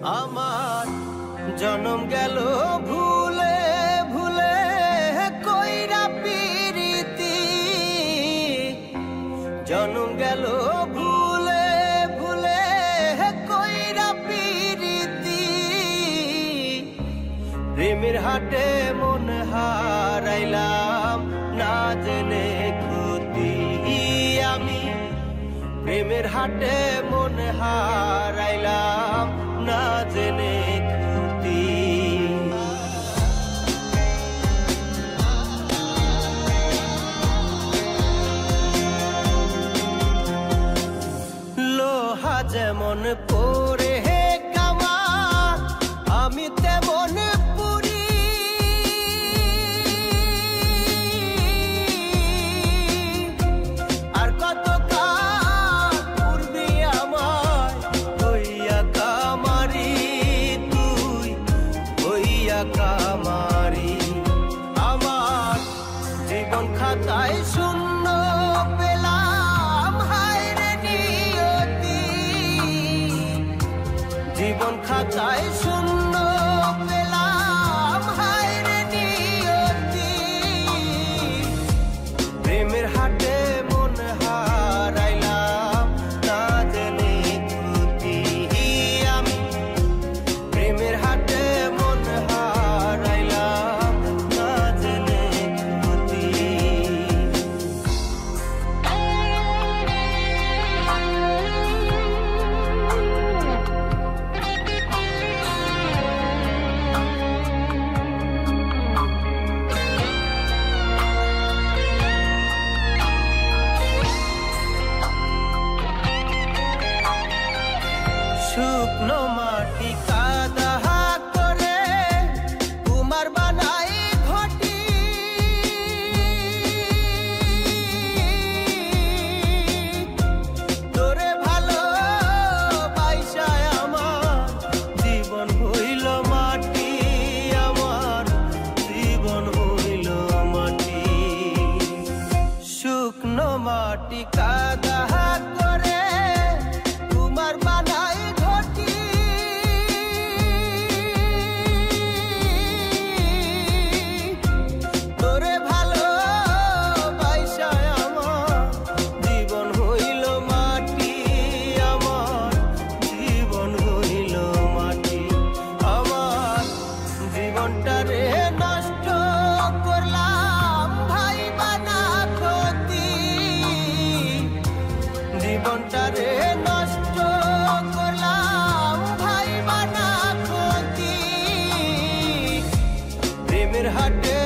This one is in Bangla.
আমার জনম গেল ভুলে ভুলে কইরা পিরিতি, জনম গেল ভুলে ভুলে কইরা পিরিতি। প্রেমের হাটে মন হারাইলাম না জেনে ক্ষতি আমি, প্রেমের হাটে মন হারাইলাম না জেনে ক্ষতি। লোহা যেমন পরে কামা আমি তেমন পুরি, আর কত কাল পূর্বে আমায় হইয়া কামারি, তুই হইয়া কামারি। আমার জীবন খাতায় শূন্য পেলাম হায় রে নিয়তি, জীবন খাতায় শূন্য পেলাম হায় রে নিয়তি। প্রেমের হাটে মন হারাইলাম না জেনে ক্ষতি আমি, প্রেমের হাটে মন হারাইলাম না জেনে ক্ষতি। শুকনো মাটি কাদা করে কুমার বানাই ঘটি, তোরে ভালো বাইসায় আমার জীবন হইল মাটি, আমার জীবন হইল মাটি। শুকনো মাটি কাদা করে কুমার বানাই ঘটি, তোরে ভালো বাইসায় আমার জীবন হইল মাটি, আমার জীবন হইল মাটি। আমার জীবনটারে নষ্ট করলাম ভাই বানা ক্ষতি, জীবনটারে নষ্ট করলাম ভাই বানা ক্ষতি। প্রেমের হাটে